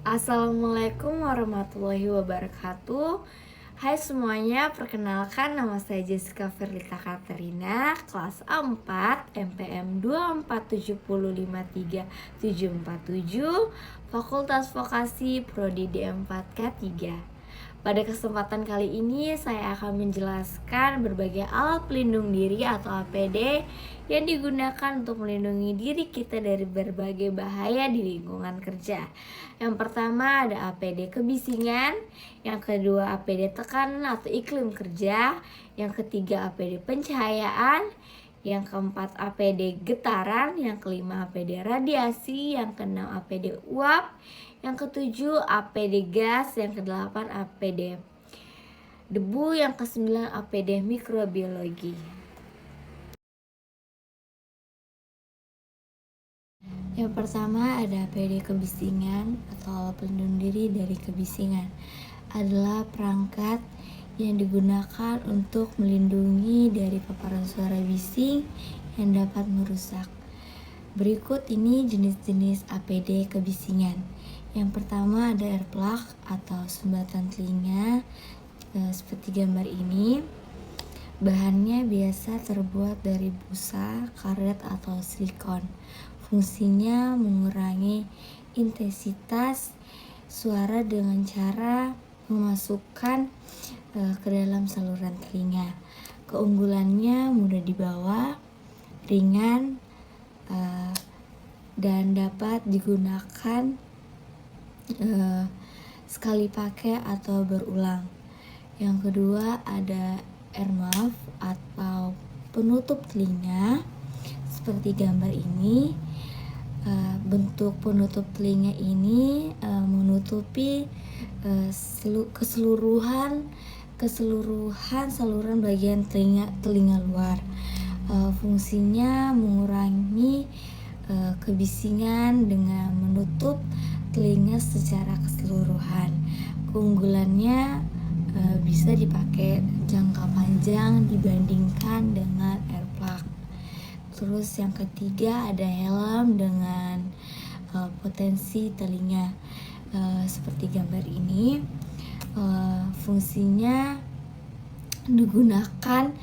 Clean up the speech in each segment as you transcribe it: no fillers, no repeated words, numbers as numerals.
Assalamualaikum warahmatullahi wabarakatuh. Hai semuanya, perkenalkan nama saya Jessica Firlita Katerina, kelas A4, MPM 247053747, Fakultas Vokasi Prodi D4K3. Pada kesempatan kali ini saya akan menjelaskan berbagai alat pelindung diri atau APD yang digunakan untuk melindungi diri kita dari berbagai bahaya di lingkungan kerja. Yang pertama ada APD kebisingan, yang kedua APD tekanan atau iklim kerja, yang ketiga APD pencahayaan, yang keempat APD getaran, yang kelima APD radiasi, yang keenam APD uap, yang ketujuh APD gas, yang kedelapan APD debu, yang kesembilan APD mikrobiologi. Yang pertama ada APD kebisingan atau alat pelindung diri dari kebisingan. Adalah perangkat yang digunakan untuk melindungi dari paparan suara bising yang dapat merusak. Berikut ini jenis-jenis APD kebisingan. Yang pertama ada earplug atau sumbatan telinga seperti gambar ini. Bahannya biasa terbuat dari busa, karet, atau silikon. Fungsinya mengurangi intensitas suara dengan cara memasukkan ke dalam saluran telinga. Keunggulannya mudah dibawa, ringan, dan dapat digunakan sekali pakai atau berulang. Yang kedua ada earmuff atau penutup telinga seperti gambar ini. Bentuk penutup telinga ini menutupi keseluruhan saluran bagian telinga luar. Fungsinya mengurangi kebisingan dengan menutup telinga secara keseluruhan. Keunggulannya bisa dipakai jangka panjang dibandingkan dengan earplug. Terus yang ketiga ada helm dengan potensi telinga seperti gambar ini. Fungsinya digunakan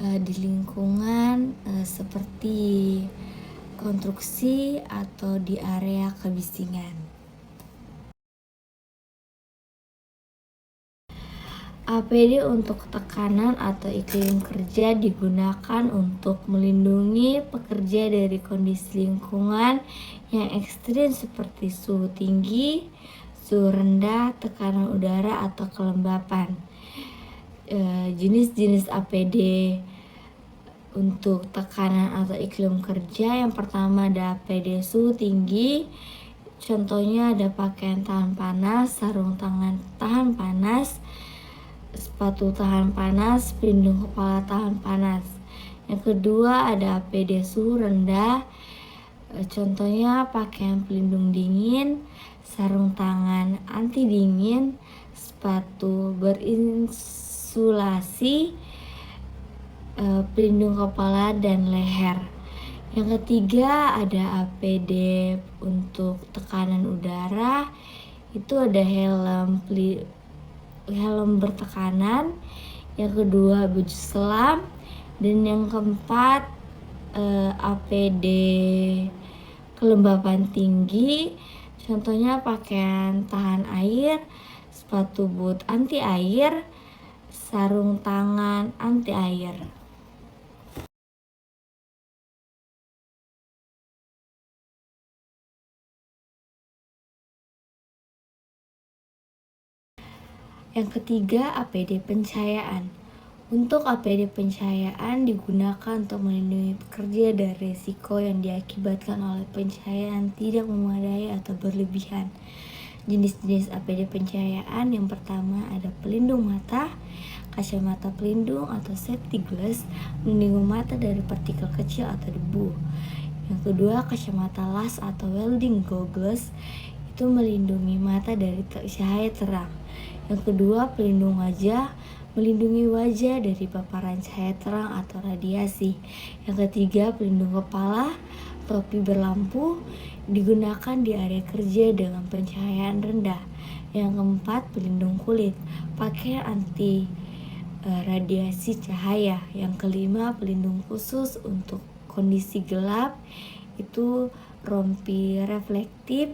di lingkungan seperti konstruksi atau di area kebisingan. APD untuk tekanan atau iklim kerja digunakan untuk melindungi pekerja dari kondisi lingkungan yang ekstrim seperti suhu tinggi, suhu rendah, tekanan udara, atau kelembapan. Jenis-jenis APD untuk tekanan atau iklim kerja, yang pertama ada APD suhu tinggi. Contohnya ada pakaian tahan panas, sarung tangan tahan panas, sepatu tahan panas, pelindung kepala tahan panas. Yang kedua ada APD suhu rendah. Contohnya pakaian pelindung dingin, sarung tangan anti dingin, sepatu berinsulasi, pelindung kepala dan leher. Yang ketiga ada APD untuk tekanan udara. Itu ada helm bertekanan, yang kedua baju selam, dan yang keempat APD kelembapan tinggi. Contohnya pakaian tahan air, sepatu boot anti air, sarung tangan anti air. Yang ketiga, APD pencahayaan. Untuk APD pencahayaan digunakan untuk melindungi pekerja dari risiko yang diakibatkan oleh pencahayaan tidak memadai atau berlebihan. Jenis-jenis APD pencahayaan yang pertama ada pelindung mata, kacamata pelindung atau safety glass, melindungi mata dari partikel kecil atau debu. Yang kedua, kacamata las atau welding goggles, itu melindungi mata dari cahaya terang. Yang kedua, pelindung wajah, melindungi wajah dari paparan cahaya terang atau radiasi. Yang ketiga, pelindung kepala, Topi berlampu digunakan di area kerja dengan pencahayaan rendah. Yang keempat, pelindung kulit, pakaian anti radiasi cahaya. Yang kelima, pelindung khusus untuk kondisi gelap, itu rompi reflektif,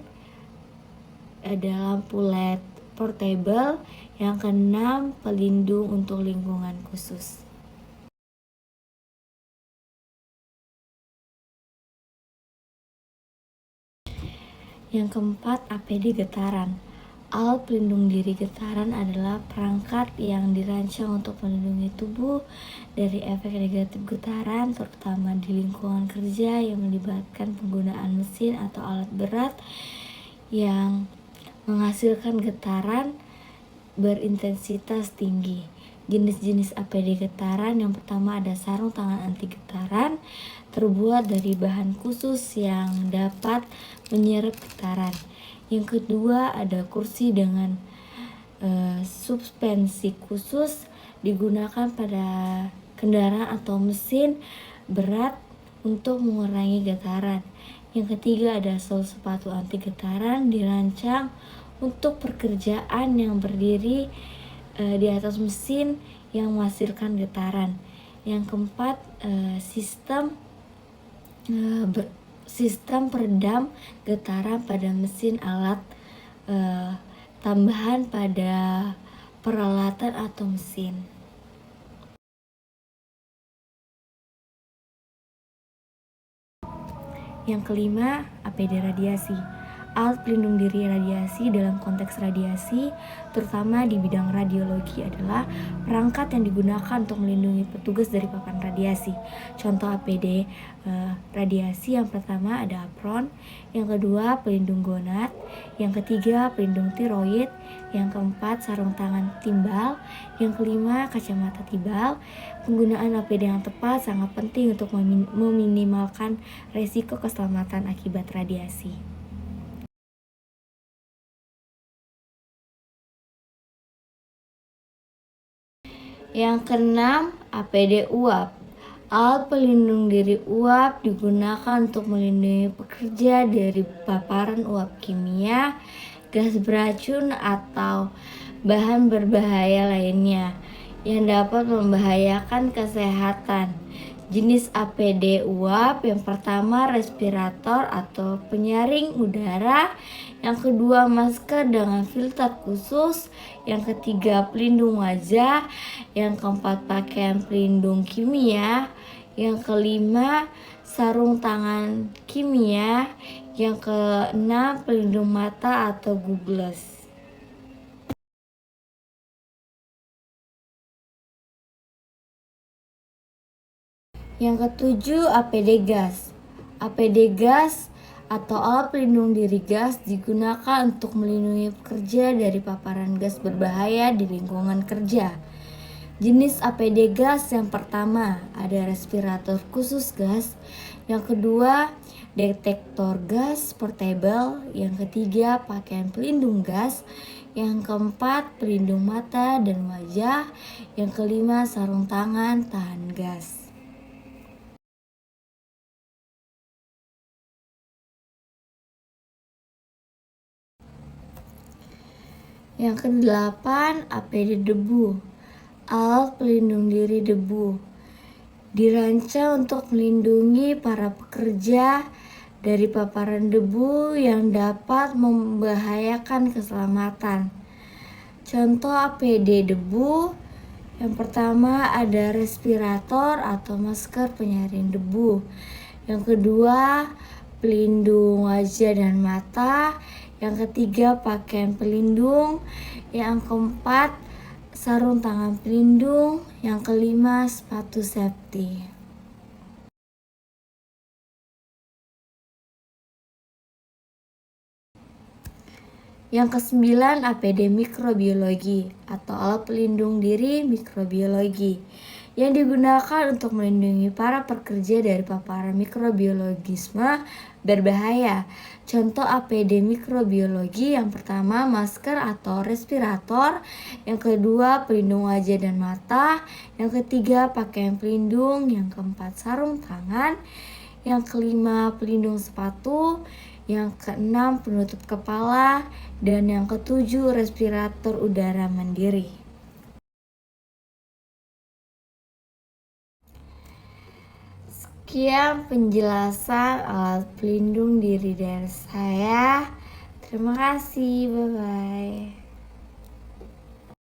ada lampu LED portable. Yang keenam, pelindung untuk lingkungan khusus. Yang keempat, APD getaran. Alat pelindung diri getaran adalah perangkat yang dirancang untuk melindungi tubuh dari efek negatif getaran, terutama di lingkungan kerja yang melibatkan penggunaan mesin atau alat berat yang menghasilkan getaran berintensitas tinggi. Jenis-jenis APD getaran, yang pertama ada sarung tangan anti getaran, terbuat dari bahan khusus yang dapat menyerap getaran. Yang kedua ada kursi dengan suspensi khusus, digunakan pada kendaraan atau mesin berat untuk mengurangi getaran. Yang ketiga ada sol sepatu anti getaran, dirancang untuk pekerjaan yang berdiri di atas mesin yang menghasilkan getaran. Yang keempat, sistem peredam getaran pada mesin, alat tambahan pada peralatan atau mesin. Yang kelima, APD radiasi. Alat pelindung diri radiasi dalam konteks radiasi, terutama di bidang radiologi, adalah perangkat yang digunakan untuk melindungi petugas dari paparan radiasi. Contoh APD radiasi, yang pertama ada apron, yang kedua pelindung gonad, yang ketiga pelindung tiroid, yang keempat sarung tangan timbal, yang kelima kacamata tibal. Penggunaan APD yang tepat sangat penting untuk meminimalkan resiko keselamatan akibat radiasi. Yang keenam, APD uap. Alat pelindung diri uap digunakan untuk melindungi pekerja dari paparan uap kimia, gas beracun, atau bahan berbahaya lainnya yang dapat membahayakan kesehatan. Jenis APD uap, yang pertama respirator atau penyaring udara, yang kedua masker dengan filter khusus, yang ketiga pelindung wajah, yang keempat pakaian pelindung kimia, yang kelima sarung tangan kimia, yang keenam pelindung mata atau goggles. Yang ketujuh, APD gas. APD gas atau alat pelindung diri gas digunakan untuk melindungi pekerja dari paparan gas berbahaya di lingkungan kerja. Jenis APD gas, yang pertama ada respirator khusus gas, yang kedua detektor gas portable, yang ketiga pakaian pelindung gas, yang keempat pelindung mata dan wajah, yang kelima sarung tangan tahan gas. Yang kedelapan, APD debu. Alat pelindung diri debu dirancang untuk melindungi para pekerja dari paparan debu yang dapat membahayakan keselamatan. Contoh APD debu, yang pertama ada respirator atau masker penyaring debu, yang kedua pelindung wajah dan mata, yang ketiga pakaian pelindung, yang keempat sarung tangan pelindung, yang kelima sepatu safety. Yang kesembilan, APD mikrobiologi atau alat pelindung diri mikrobiologi yang digunakan untuk melindungi para pekerja dari paparan mikrobiologisme berbahaya. Contoh APD mikrobiologi, yang pertama masker atau respirator, yang kedua pelindung wajah dan mata, yang ketiga pakaian pelindung, yang keempat sarung tangan, yang kelima pelindung sepatu, yang keenam penutup kepala, dan yang ketujuh respirator udara mandiri. Sekian penjelasan alat pelindung diri dari saya. Terima kasih, bye-bye.